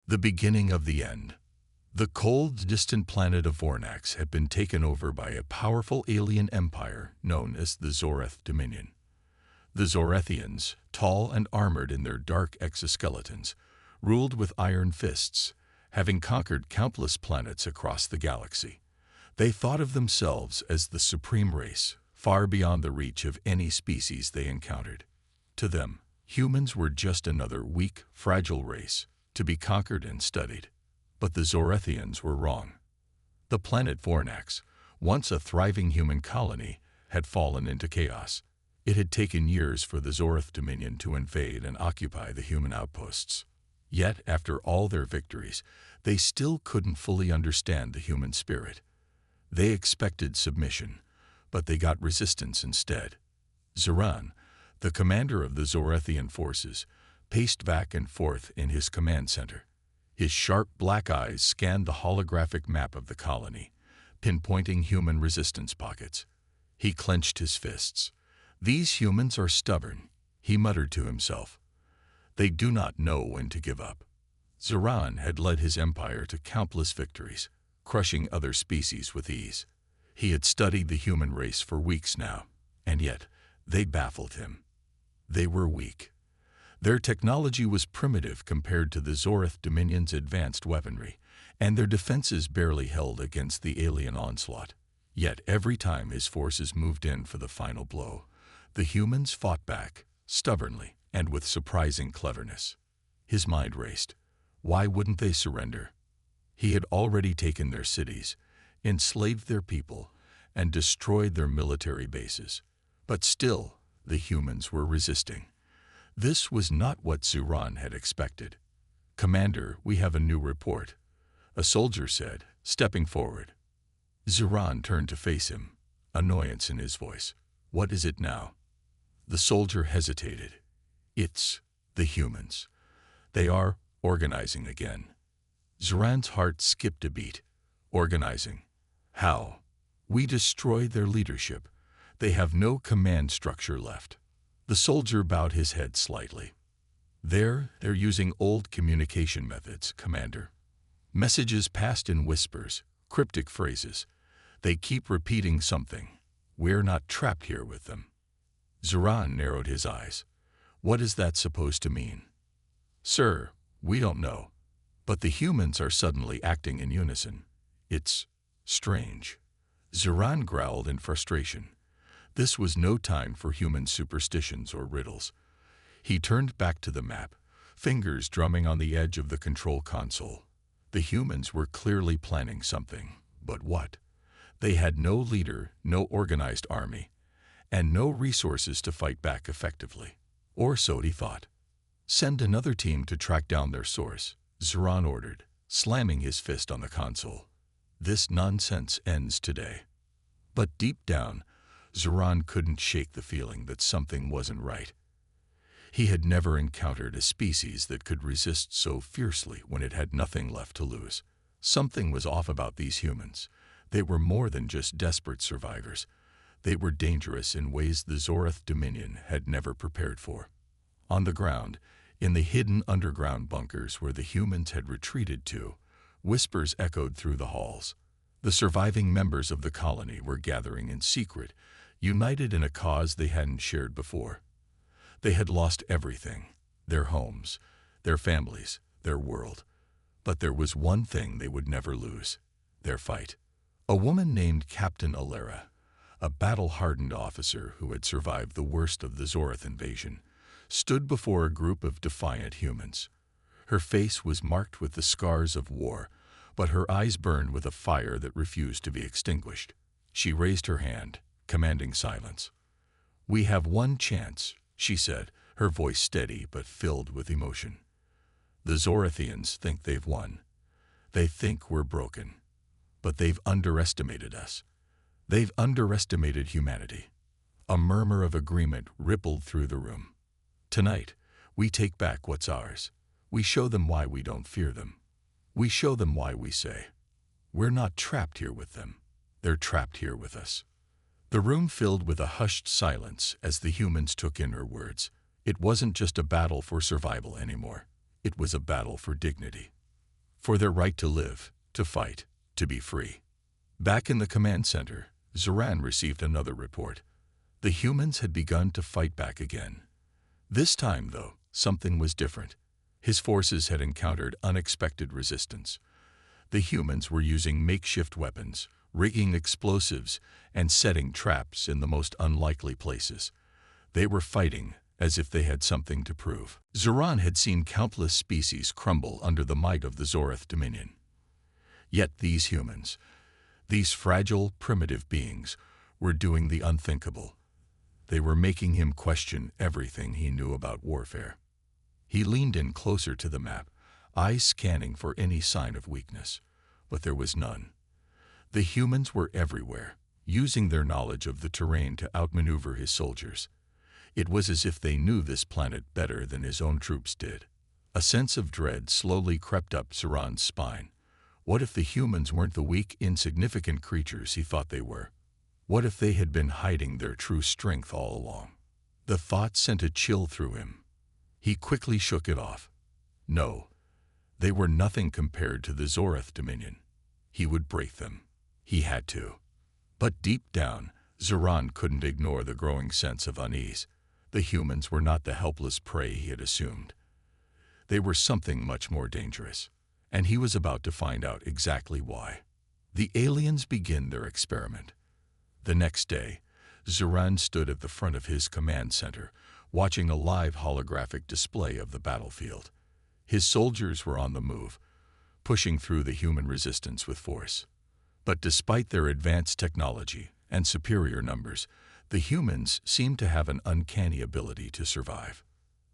The beginning of the end. The cold, distant planet of Vornax had been taken over by a powerful alien empire known as the Zoreth Dominion. The Zorethians, tall and armored in their dark exoskeletons, ruled with iron fists, having conquered countless planets across the galaxy. They thought of themselves as the supreme race, far beyond the reach of any species they encountered. To them, humans were just another weak, fragile race, to be conquered and studied. But the Zorethians were wrong. The planet Vornax, once a thriving human colony, had fallen into chaos. It had taken years for the Zoreth Dominion to invade and occupy the human outposts. Yet, after all their victories, they still couldn't fully understand the human spirit. They expected submission, but they got resistance instead. Zoran, the commander of the Zorethian forces, paced back and forth in his command center. His sharp black eyes scanned the holographic map of the colony, pinpointing human resistance pockets. He clenched his fists. "These humans are stubborn," he muttered to himself. "They do not know when to give up." Zoran had led his empire to countless victories, crushing other species with ease. He had studied the human race for weeks now, and yet they baffled him. They were weak. Their technology was primitive compared to the Zoreth Dominion's advanced weaponry, and their defenses barely held against the alien onslaught. Yet every time his forces moved in for the final blow, the humans fought back, stubbornly and with surprising cleverness. His mind raced. Why wouldn't they surrender? He had already taken their cities, enslaved their people, and destroyed their military bases. But still, the humans were resisting. This was not what Zoran had expected. "Commander, we have a new report," a soldier said, stepping forward. Zoran turned to face him, annoyance in his voice. "What is it now?" The soldier hesitated. "It's the humans. They are organizing again." Zoran's heart skipped a beat. "Organizing? How?" "We destroyed their leadership. They have no command structure left." The soldier bowed his head slightly. They're using old communication methods, Commander. Messages passed in whispers, cryptic phrases. They keep repeating something. We're not trapped here with them. Zoran narrowed his eyes. What is that supposed to mean? Sir, we don't know. But the humans are suddenly acting in unison. It's strange. Zoran growled in frustration. This was no time for human superstitions or riddles. He turned back to the map, fingers drumming on the edge of the control console. The humans were clearly planning something, but what? They had no leader, no organized army, and no resources to fight back effectively. Or so he thought. Send another team to track down their source, Zoran ordered, slamming his fist on the console. This nonsense ends today. But deep down, Zoran couldn't shake the feeling that something wasn't right. He had never encountered a species that could resist so fiercely when it had nothing left to lose. Something was off about these humans. They were more than just desperate survivors. They were dangerous in ways the Zoreth Dominion had never prepared for. On the ground, in the hidden underground bunkers where the humans had retreated to, whispers echoed through the halls. The surviving members of the colony were gathering in secret, united in a cause they hadn't shared before. They had lost everything, their homes, their families, their world. But there was one thing they would never lose, their fight. A woman named Captain Alera, a battle-hardened officer who had survived the worst of the Zoreth invasion, stood before a group of defiant humans. Her face was marked with the scars of war, but her eyes burned with a fire that refused to be extinguished. She raised her hand, commanding silence. "We have one chance," she said, her voice steady but filled with emotion. "The Zorethians think they've won. They think we're broken. But they've underestimated us. They've underestimated humanity." A murmur of agreement rippled through the room. "Tonight, we take back what's ours. We show them why we don't fear them. We show them why we say, we're not trapped here with them. They're trapped here with us." The room filled with a hushed silence as the humans took in her words. It wasn't just a battle for survival anymore. It was a battle for dignity. for their right to live, to fight, to be free. Back in the command center, Zoran received another report. The humans had begun to fight back again. This time, though, something was different. His forces had encountered unexpected resistance. The humans were using makeshift weapons, rigging explosives, and setting traps in the most unlikely places. They were fighting as if they had something to prove. Zoran had seen countless species crumble under the might of the Zoreth Dominion. Yet these humans, these fragile, primitive beings, were doing the unthinkable. They were making him question everything he knew about warfare. He leaned in closer to the map, eyes scanning for any sign of weakness, but there was none. The humans were everywhere, using their knowledge of the terrain to outmaneuver his soldiers. It was as if they knew this planet better than his own troops did. A sense of dread slowly crept up Zoran's spine. What if the humans weren't the weak, insignificant creatures he thought they were? What if they had been hiding their true strength all along? The thought sent a chill through him. He quickly shook it off. No, they were nothing compared to the Zoreth Dominion. He would break them. He had to. But deep down, Zoran couldn't ignore the growing sense of unease. The humans were not the helpless prey he had assumed. They were something much more dangerous, and he was about to find out exactly why. The aliens begin their experiment. The next day, Zoran stood at the front of his command center, watching a live holographic display of the battlefield. His soldiers were on the move, pushing through the human resistance with force. But despite their advanced technology and superior numbers, the humans seemed to have an uncanny ability to survive.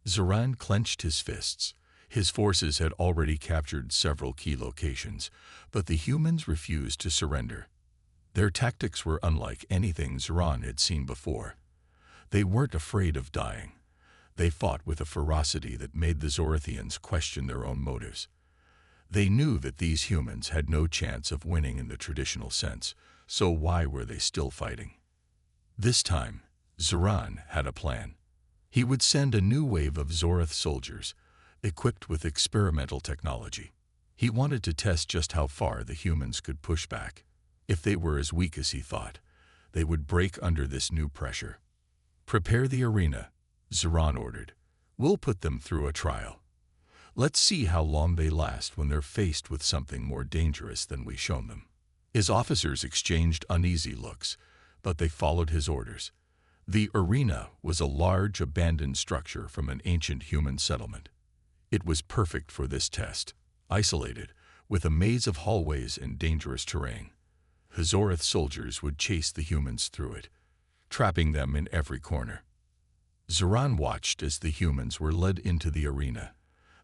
Zoran clenched his fists. His forces had already captured several key locations, but the humans refused to surrender. Their tactics were unlike anything Zoran had seen before. They weren't afraid of dying. They fought with a ferocity that made the Zorethians question their own motives. They knew that these humans had no chance of winning in the traditional sense, so why were they still fighting? This time, Zoran had a plan. He would send a new wave of Zoreth soldiers, equipped with experimental technology. He wanted to test just how far the humans could push back. If they were as weak as he thought, they would break under this new pressure. "Prepare the arena," Zoran ordered. "We'll put them through a trial. Let's see how long they last when they're faced with something more dangerous than we've shown them." His officers exchanged uneasy looks, but they followed his orders. The arena was a large, abandoned structure from an ancient human settlement. It was perfect for this test, isolated, with a maze of hallways and dangerous terrain. The Zoreth soldiers would chase the humans through it, trapping them in every corner. Zoran watched as the humans were led into the arena,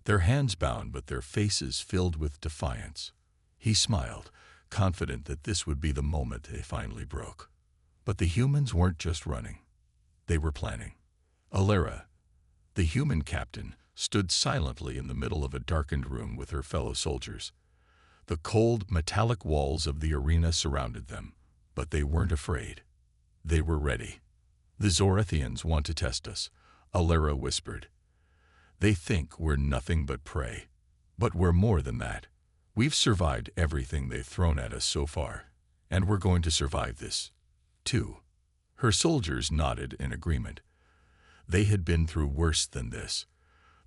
their hands bound but their faces filled with defiance. He smiled, confident that this would be the moment they finally broke. But the humans weren't just running. They were planning. Alera, the human captain, stood silently in the middle of a darkened room with her fellow soldiers. The cold, metallic walls of the arena surrounded them, but they weren't afraid. They were ready. "The Zorethians want to test us," Alera whispered. "They think we're nothing but prey. But we're more than that. We've survived everything they've thrown at us so far, and we're going to survive this, too." Her soldiers nodded in agreement. They had been through worse than this.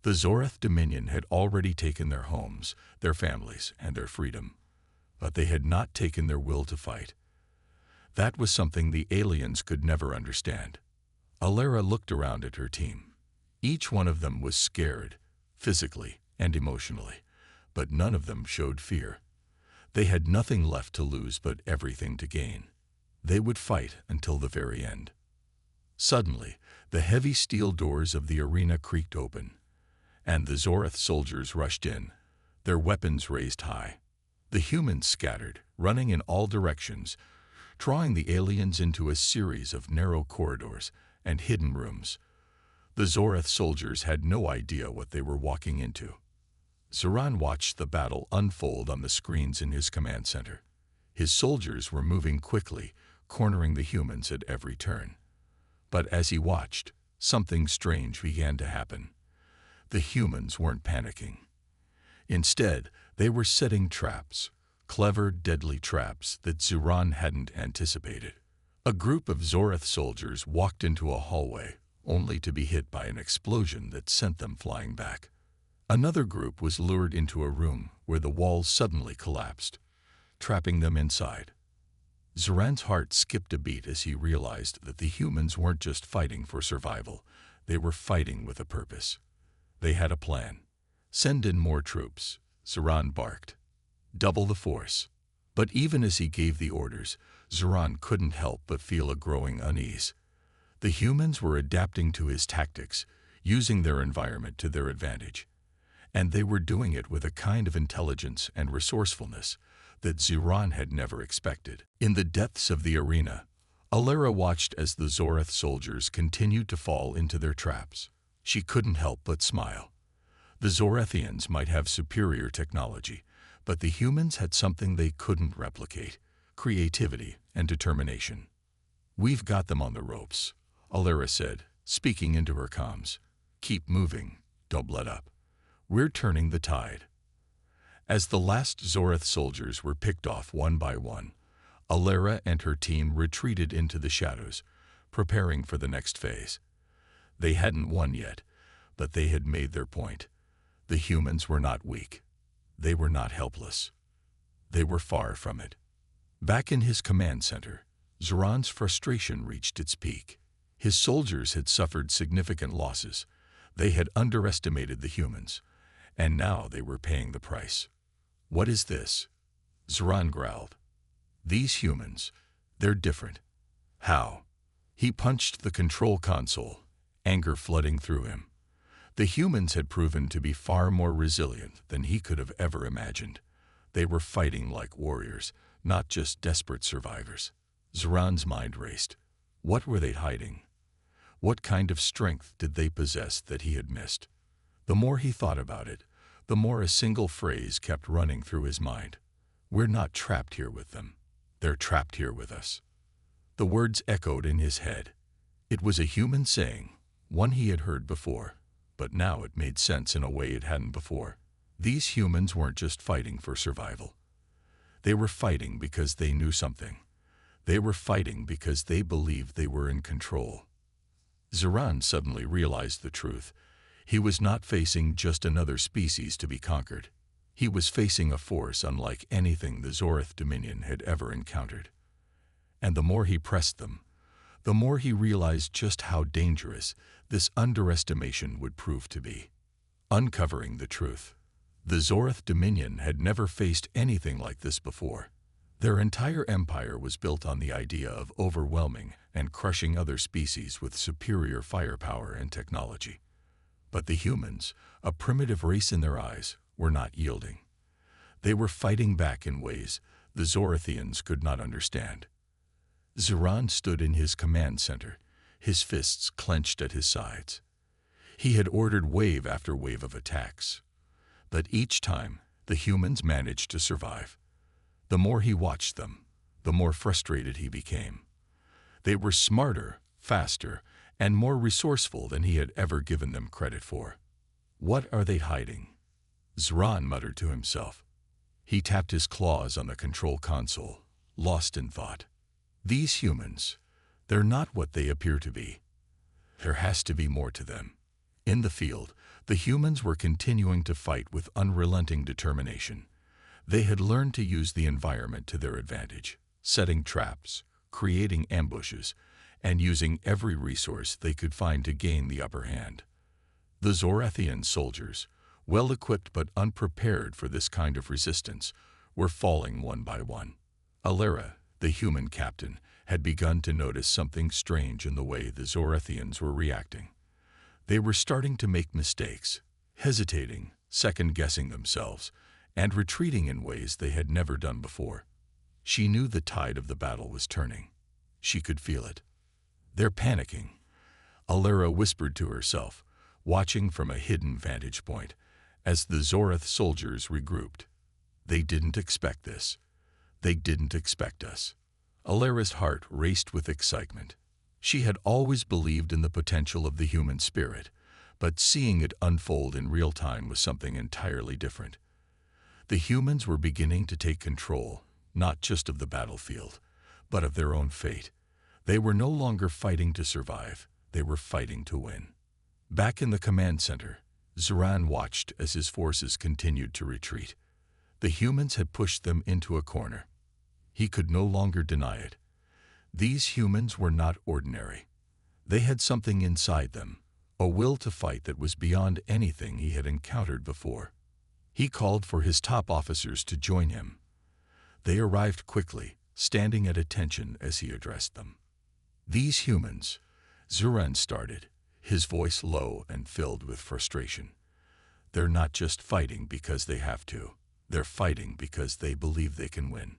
The Zoreth Dominion had already taken their homes, their families, and their freedom, but they had not taken their will to fight. That was something the aliens could never understand. Alera looked around at her team. Each one of them was scared, physically and emotionally, but none of them showed fear. They had nothing left to lose but everything to gain. They would fight until the very end. Suddenly, the heavy steel doors of the arena creaked open, and the Zoreth soldiers rushed in, their weapons raised high. The humans scattered, running in all directions, drawing the aliens into a series of narrow corridors and hidden rooms. The Zoreth soldiers had no idea what they were walking into. Zoran watched the battle unfold on the screens in his command center. His soldiers were moving quickly, cornering the humans at every turn. But as he watched, something strange began to happen. The humans weren't panicking. Instead, they were setting traps, clever, deadly traps that Zuran hadn't anticipated. A group of Zoreth soldiers walked into a hallway, only to be hit by an explosion that sent them flying back. Another group was lured into a room where the walls suddenly collapsed, trapping them inside. Zuran's heart skipped a beat as he realized that the humans weren't just fighting for survival, they were fighting with a purpose. They had a plan. Send in more troops, Zuran barked. Double the force. But even as he gave the orders, Zuran couldn't help but feel a growing unease. The humans were adapting to his tactics, using their environment to their advantage. And they were doing it with a kind of intelligence and resourcefulness that Zuran had never expected. In the depths of the arena, Alera watched as the Zoreth soldiers continued to fall into their traps. She couldn't help but smile. The Zorethians might have superior technology, but the humans had something they couldn't replicate: creativity and determination. "We've got them on the ropes," Alera said, speaking into her comms. "Keep moving, don't let up. We're turning the tide." As the last Zoreth soldiers were picked off one by one, Alera and her team retreated into the shadows, preparing for the next phase. They hadn't won yet, but they had made their point. The humans were not weak. They were not helpless. They were far from it. Back in his command center, Zuran's frustration reached its peak. His soldiers had suffered significant losses. They had underestimated the humans, and now they were paying the price. "What is this?" Zuran growled. "These humans, they're different." "How?" He punched the control console, anger flooding through him. The humans had proven to be far more resilient than he could have ever imagined. They were fighting like warriors, not just desperate survivors. Zuran's mind raced. What were they hiding? What kind of strength did they possess that he had missed? The more he thought about it, the more a single phrase kept running through his mind. "We're not trapped here with them. They're trapped here with us." The words echoed in his head. It was a human saying, one he had heard before, but now it made sense in a way it hadn't before. These humans weren't just fighting for survival. They were fighting because they knew something. They were fighting because they believed they were in control. Zuran suddenly realized the truth. He was not facing just another species to be conquered. He was facing a force unlike anything the Zoreth Dominion had ever encountered. And the more he pressed them, the more he realized just how dangerous this underestimation would prove to be. Uncovering the truth. The Zoreth Dominion had never faced anything like this before. Their entire empire was built on the idea of overwhelming and crushing other species with superior firepower and technology. But the humans, a primitive race in their eyes, were not yielding. They were fighting back in ways the Zorethians could not understand. Zuran stood in his command center, his fists clenched at his sides. He had ordered wave after wave of attacks, but each time the humans managed to survive. The more he watched them, the more frustrated he became. They were smarter, faster, and more resourceful than he had ever given them credit for. "What are they hiding?" Zuran muttered to himself. He tapped his claws on the control console, lost in thought. These humans, they're not what they appear to be. There has to be more to them. In the field, the humans were continuing to fight with unrelenting determination. They had learned to use the environment to their advantage, setting traps, creating ambushes, and using every resource they could find to gain the upper hand. The Zorethian soldiers, well-equipped but unprepared for this kind of resistance, were falling one by one. Alera, the human captain, had begun to notice something strange in the way the Zorethians were reacting. They were starting to make mistakes, hesitating, second-guessing themselves, and retreating in ways they had never done before. She knew the tide of the battle was turning. She could feel it. "They're panicking," Alera whispered to herself, watching from a hidden vantage point, as the Zoreth soldiers regrouped. "They didn't expect this. They didn't expect us." Alera's heart raced with excitement. She had always believed in the potential of the human spirit, but seeing it unfold in real time was something entirely different. The humans were beginning to take control, not just of the battlefield, but of their own fate. They were no longer fighting to survive, they were fighting to win. Back in the command center, Zoran watched as his forces continued to retreat. The humans had pushed them into a corner. He could no longer deny it. These humans were not ordinary. They had something inside them, a will to fight that was beyond anything he had encountered before. He called for his top officers to join him. They arrived quickly, standing at attention as he addressed them. These humans, Zoran started, his voice low and filled with frustration. They're not just fighting because they have to. They're fighting because they believe they can win.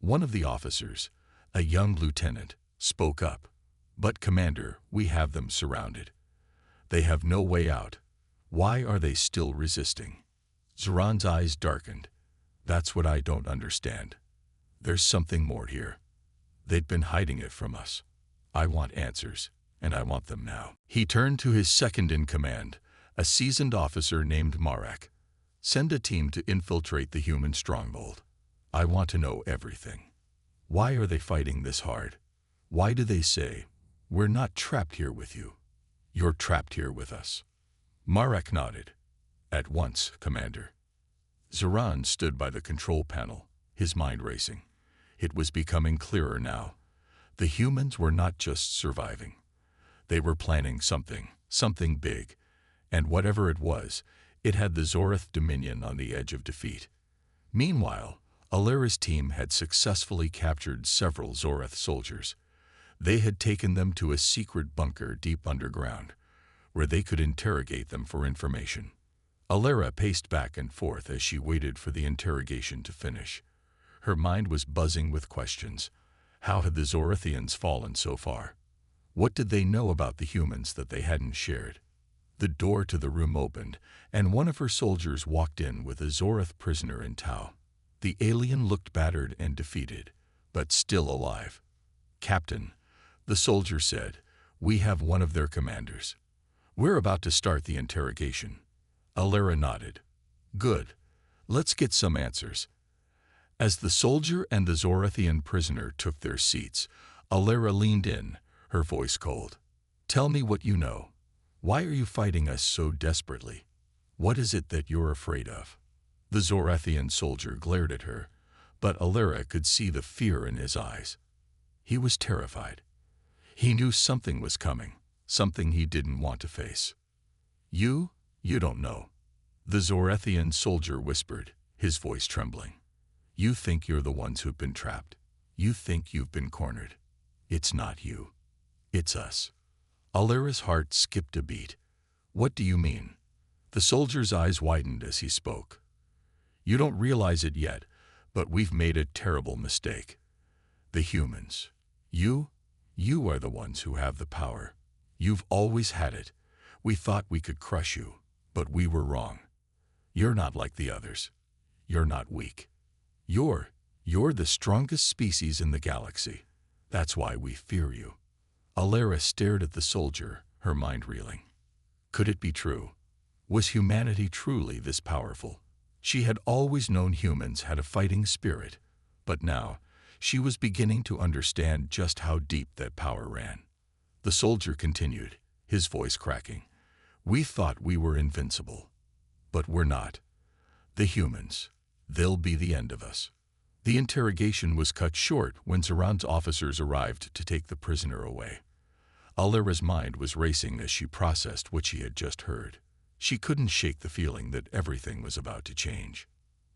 One of the officers, a young lieutenant, spoke up. But, Commander, we have them surrounded. They have no way out. Why are they still resisting? Zoran's eyes darkened. That's what I don't understand. There's something more here. They've been hiding it from us. I want answers, and I want them now. He turned to his second-in-command, a seasoned officer named Marek. Send a team to infiltrate the human stronghold. I want to know everything. Why are they fighting this hard? Why do they say, we're not trapped here with you? You're trapped here with us. Marek nodded. At once, Commander. Zoran stood by the control panel, his mind racing. It was becoming clearer now. The humans were not just surviving. They were planning something big, and whatever it was, it had the Zoreth Dominion on the edge of defeat. Meanwhile, Alera's team had successfully captured several Zoreth soldiers. They had taken them to a secret bunker deep underground, where they could interrogate them for information. Alera paced back and forth as she waited for the interrogation to finish. Her mind was buzzing with questions. How had the Zorethians fallen so far? What did they know about the humans that they hadn't shared? The door to the room opened, and one of her soldiers walked in with a Zoreth prisoner in tow. The alien looked battered and defeated, but still alive. Captain, the soldier said, we have one of their commanders. We're about to start the interrogation. Alera nodded. Good. Let's get some answers. As the soldier and the Zorethian prisoner took their seats, Alera leaned in, her voice cold. Tell me what you know. Why are you fighting us so desperately? What is it that you're afraid of? The Zorethian soldier glared at her, but Alera could see the fear in his eyes. He was terrified. He knew something was coming, something he didn't want to face. You don't know. The Zorethian soldier whispered, his voice trembling. You think you're the ones who've been trapped. You think you've been cornered. It's not you. It's us. Alera's heart skipped a beat. What do you mean? The soldier's eyes widened as he spoke. You don't realize it yet, but we've made a terrible mistake. The humans. You are the ones who have the power. You've always had it. We thought we could crush you, but we were wrong. You're not like the others. You're not weak. You're the strongest species in the galaxy. That's why we fear you. Alera stared at the soldier, her mind reeling. Could it be true? Was humanity truly this powerful? She had always known humans had a fighting spirit, but now she was beginning to understand just how deep that power ran. The soldier continued, his voice cracking. We thought we were invincible, but we're not. The humans, they'll be the end of us. The interrogation was cut short when Zoran's officers arrived to take the prisoner away. Alera's mind was racing as she processed what she had just heard. She couldn't shake the feeling that everything was about to change.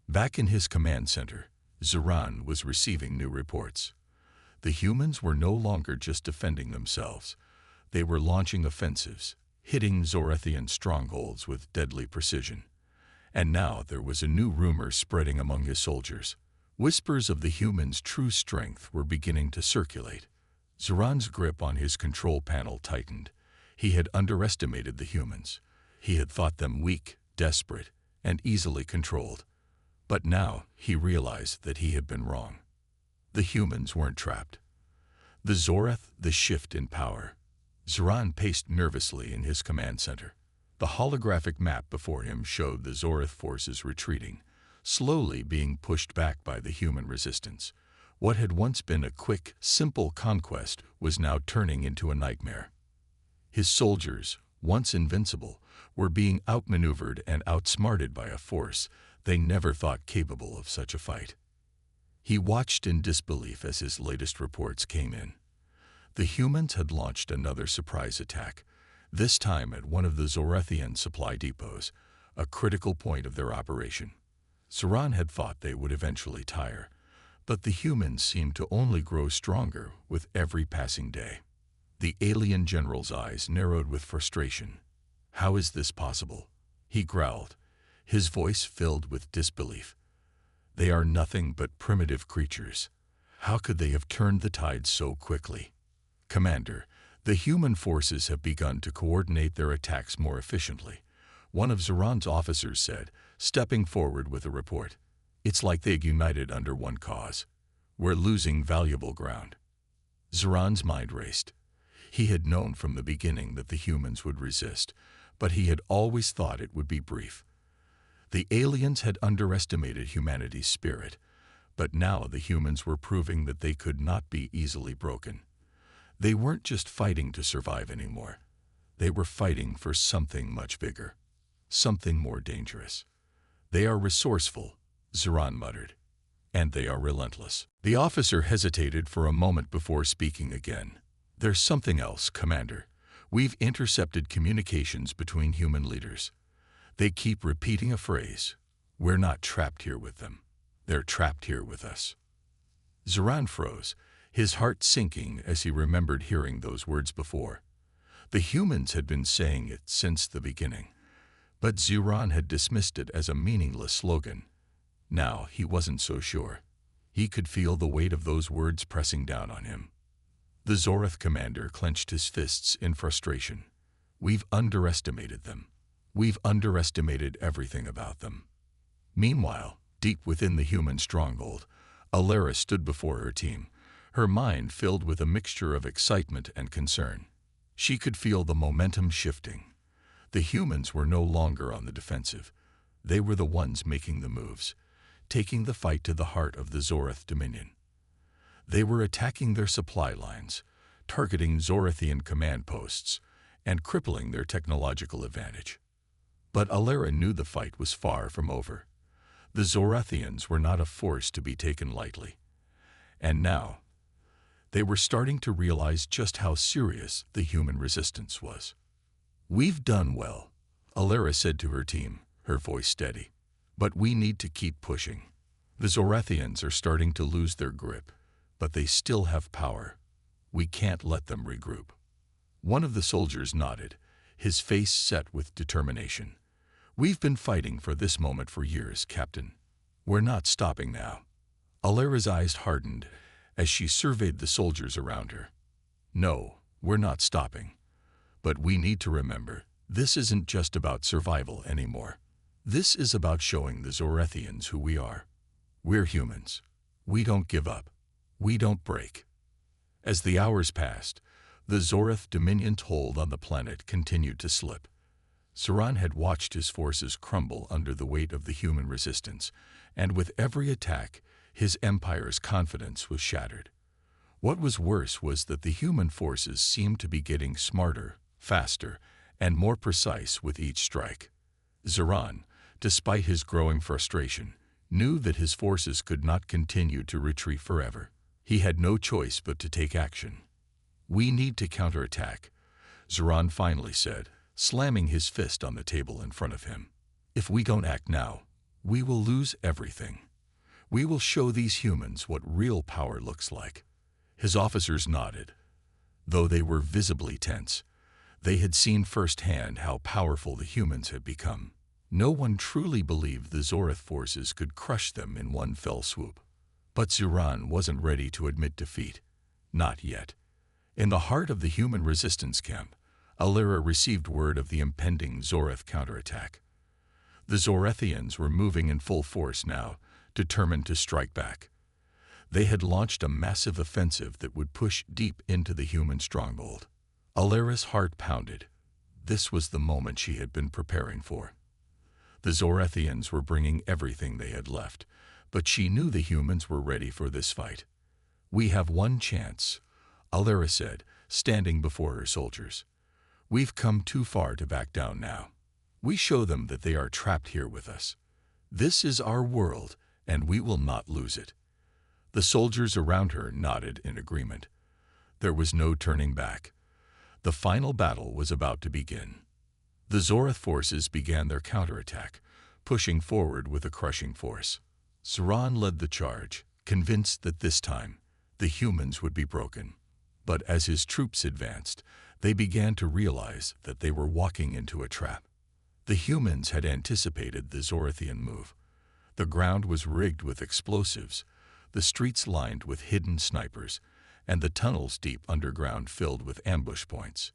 Back in his command center, Zoran was receiving new reports. The humans were no longer just defending themselves. They were launching offensives, hitting Zorethian strongholds with deadly precision. And now there was a new rumor spreading among his soldiers. Whispers of the humans' true strength were beginning to circulate. Zoran's grip on his control panel tightened. He had underestimated the humans. He had thought them weak, desperate, and easily controlled. But now he realized that he had been wrong. The humans weren't trapped. The Zoreth, the shift in power. Zoran paced nervously in his command center. The holographic map before him showed the Zoreth forces retreating, slowly being pushed back by the human resistance. What had once been a quick, simple conquest was now turning into a nightmare. His soldiers, once invincible, were being outmaneuvered and outsmarted by a force they never thought capable of such a fight. He watched in disbelief as his latest reports came in. The humans had launched another surprise attack, this time at one of the Zorethian supply depots, a critical point of their operation. Zoran had thought they would eventually tire, but the humans seemed to only grow stronger with every passing day. The alien general's eyes narrowed with frustration. "How is this possible?" he growled, his voice filled with disbelief. "They are nothing but primitive creatures. How could they have turned the tide so quickly?" "Commander, the human forces have begun to coordinate their attacks more efficiently," one of Zoran's officers said, stepping forward with a report. "It's like they've united under one cause. We're losing valuable ground." Zoran's mind raced. He had known from the beginning that the humans would resist, but he had always thought it would be brief. The aliens had underestimated humanity's spirit, but now the humans were proving that they could not be easily broken. They weren't just fighting to survive anymore. They were fighting for something much bigger, something more dangerous. "They are resourceful," Zoran muttered, "and they are relentless." The officer hesitated for a moment before speaking again. "There's something else, Commander. We've intercepted communications between human leaders. They keep repeating a phrase. We're not trapped here with them. They're trapped here with us." Zoran froze, his heart sinking as he remembered hearing those words before. The humans had been saying it since the beginning, but Zoran had dismissed it as a meaningless slogan. Now he wasn't so sure. He could feel the weight of those words pressing down on him. The Zoreth commander clenched his fists in frustration. "We've underestimated them. We've underestimated everything about them." Meanwhile, deep within the human stronghold, Alara stood before her team, her mind filled with a mixture of excitement and concern. She could feel the momentum shifting. The humans were no longer on the defensive. They were the ones making the moves, taking the fight to the heart of the Zoreth Dominion. They were attacking their supply lines, targeting Zorethian command posts, and crippling their technological advantage. But Alara knew the fight was far from over. The Zorethians were not a force to be taken lightly. And now, they were starting to realize just how serious the human resistance was. "We've done well," Alara said to her team, her voice steady. "But we need to keep pushing. The Zorethians are starting to lose their grip, but they still have power. We can't let them regroup." One of the soldiers nodded, his face set with determination. "We've been fighting for this moment for years, Captain. We're not stopping now." Alara's eyes hardened as she surveyed the soldiers around her. "No, we're not stopping. But we need to remember, this isn't just about survival anymore. This is about showing the Zorethians who we are. We're humans. We don't give up. We don't break." As the hours passed, the Zoreth Dominion's hold on the planet continued to slip. Zoran had watched his forces crumble under the weight of the human resistance, and with every attack, his empire's confidence was shattered. What was worse was that the human forces seemed to be getting smarter, faster, and more precise with each strike. Zoran, despite his growing frustration, knew that his forces could not continue to retreat forever. He had no choice but to take action. "We need to counterattack," Zoran finally said, slamming his fist on the table in front of him. "If we don't act now, we will lose everything. We will show these humans what real power looks like." His officers nodded. Though they were visibly tense, they had seen firsthand how powerful the humans had become. No one truly believed the Zoreth forces could crush them in one fell swoop. But Zoran wasn't ready to admit defeat. Not yet. In the heart of the human resistance camp, Alara received word of the impending Zoreth counterattack. The Zorethians were moving in full force now, determined to strike back. They had launched a massive offensive that would push deep into the human stronghold. Alara's heart pounded. This was the moment she had been preparing for. The Zorethians were bringing everything they had left, but she knew the humans were ready for this fight. "We have one chance," Alara said, standing before her soldiers. "We've come too far to back down now. We show them that they are trapped here with us. This is our world, and we will not lose it." The soldiers around her nodded in agreement. There was no turning back. The final battle was about to begin. The Zoreth forces began their counterattack, pushing forward with a crushing force. Zuran led the charge, convinced that this time the humans would be broken. But as his troops advanced, they began to realize that they were walking into a trap. The humans had anticipated the Zorethian move. The ground was rigged with explosives, the streets lined with hidden snipers, and the tunnels deep underground filled with ambush points.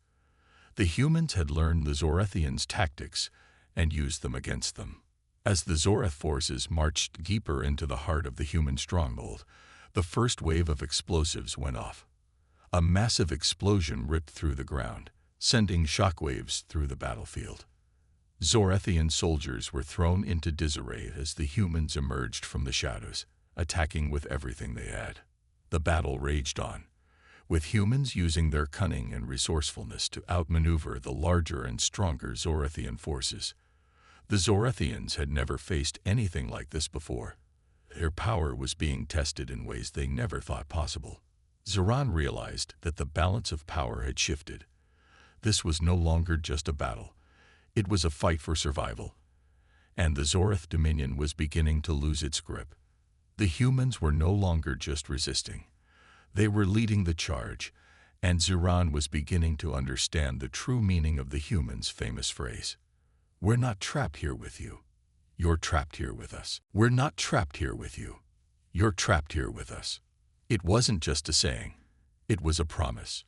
The humans had learned the Zorethians' tactics and used them against them. As the Zoreth forces marched deeper into the heart of the human stronghold, the first wave of explosives went off. A massive explosion ripped through the ground, sending shockwaves through the battlefield. Zorethian soldiers were thrown into disarray as the humans emerged from the shadows, attacking with everything they had. The battle raged on, with humans using their cunning and resourcefulness to outmaneuver the larger and stronger Zorethian forces. The Zorethians had never faced anything like this before. Their power was being tested in ways they never thought possible. Zuran realized that the balance of power had shifted. This was no longer just a battle. It was a fight for survival. And the Zoreth Dominion was beginning to lose its grip. The humans were no longer just resisting. They were leading the charge, and Zuran was beginning to understand the true meaning of the humans' famous phrase. "We're not trapped here with you. You're trapped here with us. We're not trapped here with you. You're trapped here with us." It wasn't just a saying. It was a promise.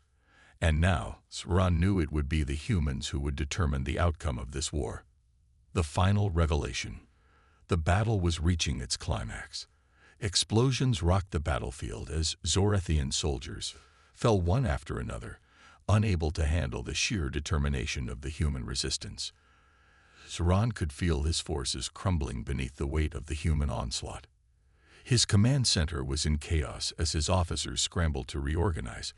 And now, Zuran knew it would be the humans who would determine the outcome of this war. The final revelation. The battle was reaching its climax. Explosions rocked the battlefield as Zorethian soldiers fell one after another, unable to handle the sheer determination of the human resistance. Zuran could feel his forces crumbling beneath the weight of the human onslaught. His command center was in chaos as his officers scrambled to reorganize,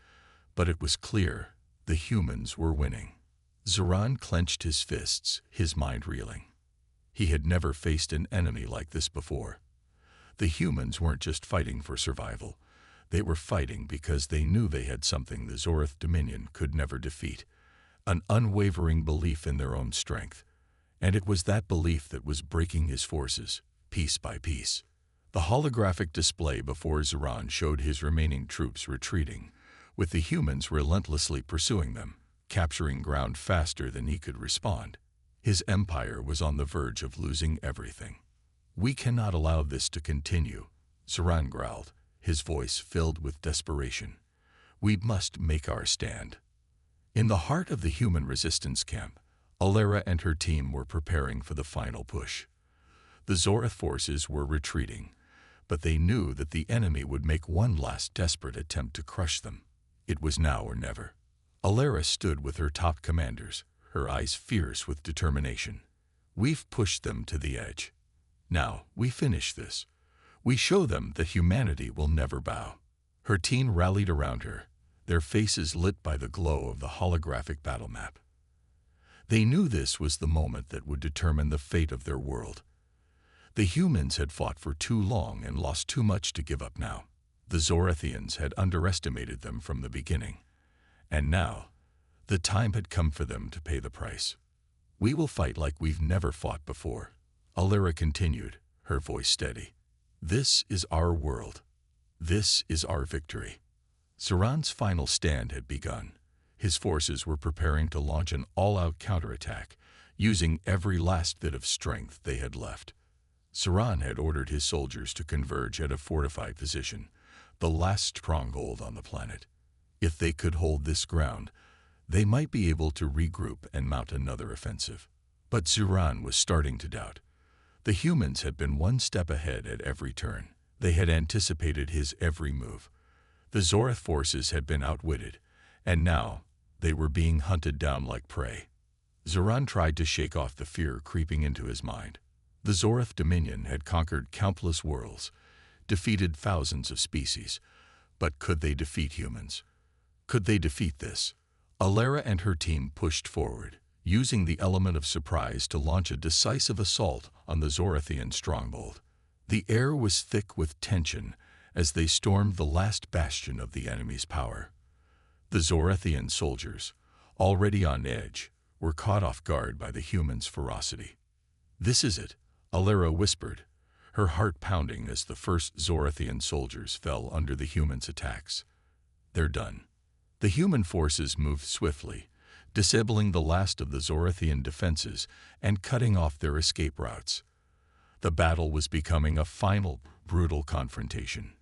but it was clear the humans were winning. Zuran clenched his fists, his mind reeling. He had never faced an enemy like this before. The humans weren't just fighting for survival. They were fighting because they knew they had something the Zoreth Dominion could never defeat, an unwavering belief in their own strength. And it was that belief that was breaking his forces, piece by piece. The holographic display before Zuran showed his remaining troops retreating, with the humans relentlessly pursuing them, capturing ground faster than he could respond. His empire was on the verge of losing everything. "We cannot allow this to continue," Zuran growled, his voice filled with desperation. "We must make our stand." In the heart of the human resistance camp, Alara and her team were preparing for the final push. The Zoreth forces were retreating, but they knew that the enemy would make one last desperate attempt to crush them. It was now or never. Alara stood with her top commanders, her eyes fierce with determination. "We've pushed them to the edge. Now we finish this. We show them that humanity will never bow." Her team rallied around her, their faces lit by the glow of the holographic battle map. They knew this was the moment that would determine the fate of their world. The humans had fought for too long and lost too much to give up now. The Zorethians had underestimated them from the beginning. And now, the time had come for them to pay the price. "We will fight like we've never fought before," Alara continued, her voice steady. "This is our world. This is our victory." Zuran's final stand had begun. His forces were preparing to launch an all-out counterattack, using every last bit of strength they had left. Zuran had ordered his soldiers to converge at a fortified position, the last stronghold on the planet. If they could hold this ground, they might be able to regroup and mount another offensive. But Zuran was starting to doubt. The humans had been one step ahead at every turn. They had anticipated his every move. The Zoreth forces had been outwitted, and now they were being hunted down like prey. Zuran tried to shake off the fear creeping into his mind. The Zoreth Dominion had conquered countless worlds, defeated thousands of species, but could they defeat humans? Could they defeat this? Alara and her team pushed forward, using the element of surprise to launch a decisive assault on the Zorethian stronghold. The air was thick with tension as they stormed the last bastion of the enemy's power. The Zorethian soldiers, already on edge, were caught off guard by the humans' ferocity. "This is it," Alara whispered, her heart pounding as the first Zorethian soldiers fell under the humans' attacks. "They're done." The human forces moved swiftly, disabling the last of the Zorethian defenses and cutting off their escape routes. The battle was becoming a final, brutal confrontation.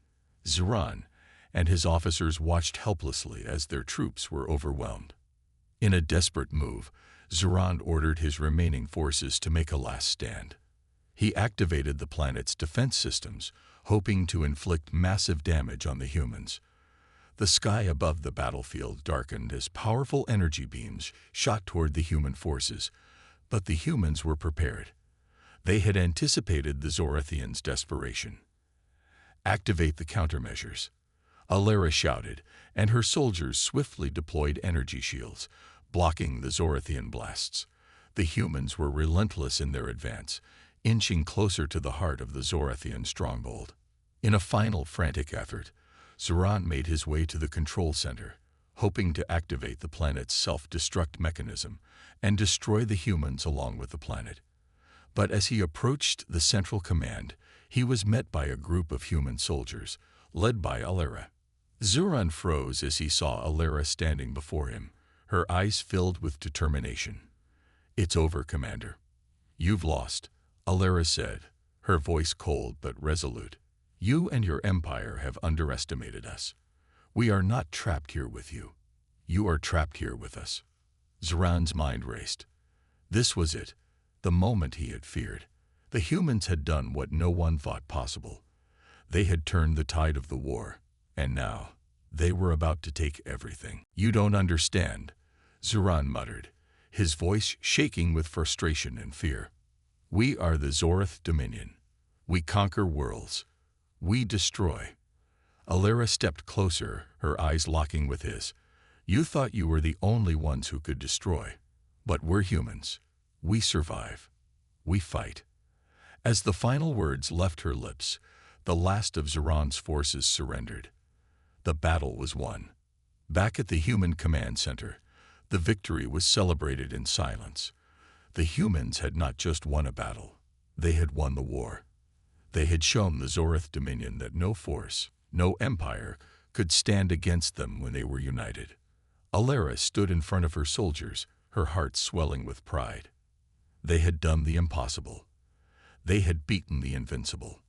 Zuran and his officers watched helplessly as their troops were overwhelmed. In a desperate move, Zuran ordered his remaining forces to make a last stand. He activated the planet's defense systems, hoping to inflict massive damage on the humans. The sky above the battlefield darkened as powerful energy beams shot toward the human forces, but the humans were prepared. They had anticipated the Zorethians' desperation. "Activate the countermeasures," Alara shouted, and her soldiers swiftly deployed energy shields, blocking the Zorethian blasts. The humans were relentless in their advance, inching closer to the heart of the Zorethian stronghold. In a final frantic effort, Zuran made his way to the control center, hoping to activate the planet's self-destruct mechanism and destroy the humans along with the planet. But as he approached the central command, he was met by a group of human soldiers, led by Alara. Zuran froze as he saw Alara standing before him, her eyes filled with determination. "It's over, Commander. You've lost," Alara said, her voice cold but resolute. "You and your empire have underestimated us. We are not trapped here with you. You are trapped here with us." Zuran's mind raced. This was it, the moment he had feared. The humans had done what no one thought possible. They had turned the tide of the war, and now they were about to take everything. "You don't understand," Zuran muttered, his voice shaking with frustration and fear. "We are the Zoreth Dominion. We conquer worlds. We destroy." Alara stepped closer, her eyes locking with his. "You thought you were the only ones who could destroy. But we're humans. We survive. We fight." As the final words left her lips, the last of Zuran's forces surrendered. The battle was won. Back at the human command center, the victory was celebrated in silence. The humans had not just won a battle, they had won the war. They had shown the Zoreth Dominion that no force, no empire, could stand against them when they were united. Alara stood in front of her soldiers, her heart swelling with pride. They had done the impossible. They had beaten the invincible.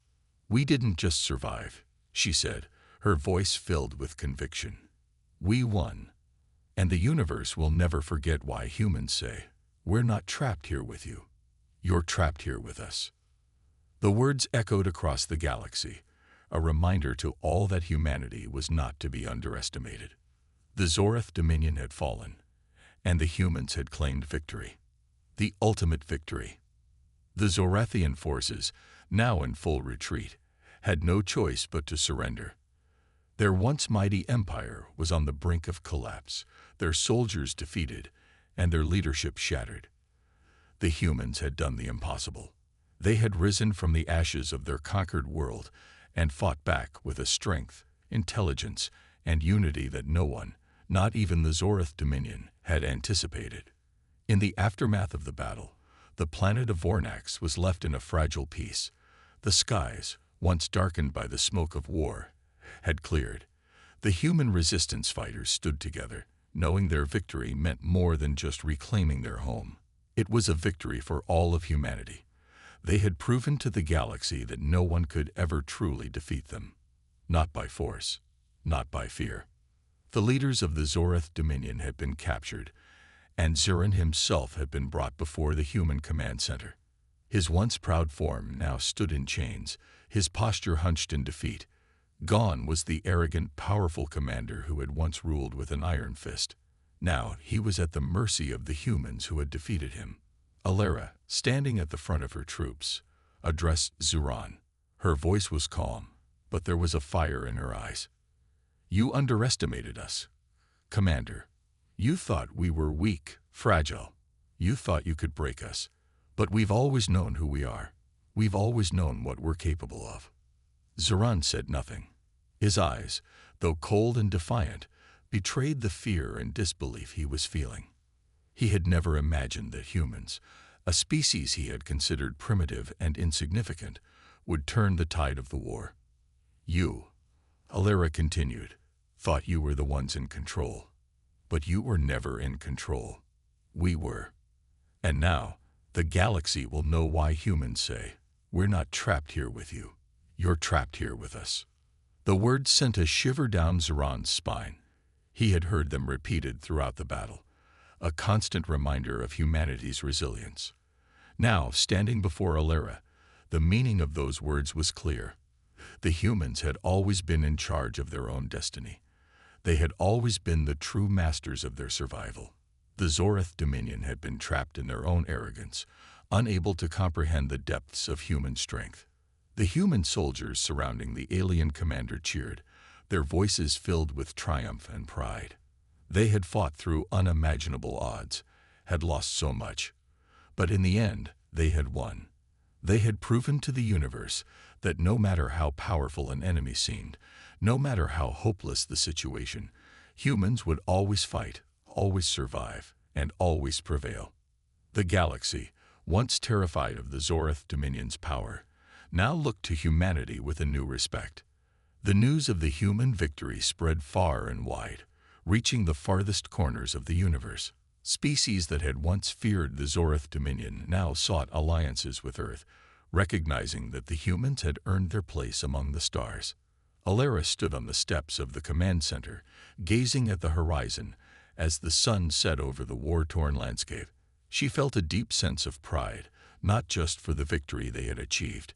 "We didn't just survive," she said, her voice filled with conviction. "We won. And the universe will never forget why humans say, 'We're not trapped here with you. You're trapped here with us.'" The words echoed across the galaxy, a reminder to all that humanity was not to be underestimated. The Zoreth Dominion had fallen, and the humans had claimed victory. The ultimate victory. The Zorethian forces, now in full retreat, had no choice but to surrender. Their once mighty empire was on the brink of collapse, their soldiers defeated, and their leadership shattered. The humans had done the impossible. They had risen from the ashes of their conquered world and fought back with a strength, intelligence, and unity that no one, not even the Zoreth Dominion, had anticipated. In the aftermath of the battle, the planet of Vornax was left in a fragile peace. The skies, once darkened by the smoke of war, had cleared. The human resistance fighters stood together, knowing their victory meant more than just reclaiming their home. It was a victory for all of humanity. They had proven to the galaxy that no one could ever truly defeat them. Not by force, not by fear. The leaders of the Zoreth Dominion had been captured, and Zuran himself had been brought before the human command center. His once proud form now stood in chains, his posture hunched in defeat. Gone was the arrogant, powerful commander who had once ruled with an iron fist. Now he was at the mercy of the humans who had defeated him. Alara, standing at the front of her troops, addressed Zuran. Her voice was calm, but there was a fire in her eyes. "You underestimated us, Commander. You thought we were weak, fragile. You thought you could break us. But we've always known who we are. We've always known what we're capable of." Zuran said nothing. His eyes, though cold and defiant, betrayed the fear and disbelief he was feeling. He had never imagined that humans, a species he had considered primitive and insignificant, would turn the tide of the war. "You," Alera continued, "thought you were the ones in control. But you were never in control. We were. And now, the galaxy will know why humans say, 'We're not trapped here with you. You're trapped here with us.'" The words sent a shiver down Zuran's spine. He had heard them repeated throughout the battle, a constant reminder of humanity's resilience. Now, standing before Alera, the meaning of those words was clear. The humans had always been in charge of their own destiny. They had always been the true masters of their survival. The Zoreth Dominion had been trapped in their own arrogance, unable to comprehend the depths of human strength. The human soldiers surrounding the alien commander cheered, their voices filled with triumph and pride. They had fought through unimaginable odds, had lost so much. But in the end, they had won. They had proven to the universe that no matter how powerful an enemy seemed, no matter how hopeless the situation, humans would always fight, always survive, and always prevail. The galaxy, once terrified of the Zoreth Dominion's power, now looked to humanity with a new respect. The news of the human victory spread far and wide, reaching the farthest corners of the universe. Species that had once feared the Zoreth Dominion now sought alliances with Earth, recognizing that the humans had earned their place among the stars. Alera stood on the steps of the command center, gazing at the horizon as the sun set over the war-torn landscape. She felt a deep sense of pride, not just for the victory they had achieved,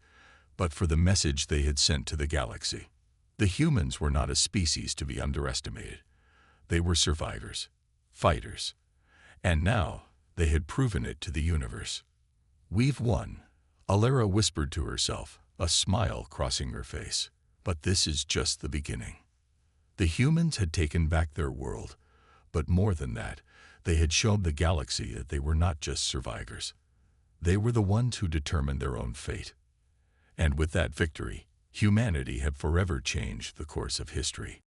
but for the message they had sent to the galaxy. The humans were not a species to be underestimated. They were survivors, fighters, and now they had proven it to the universe. "We've won," Alera whispered to herself, a smile crossing her face. "But this is just the beginning." The humans had taken back their world, but more than that, they had shown the galaxy that they were not just survivors. They were the ones who determined their own fate. And with that victory, humanity had forever changed the course of history.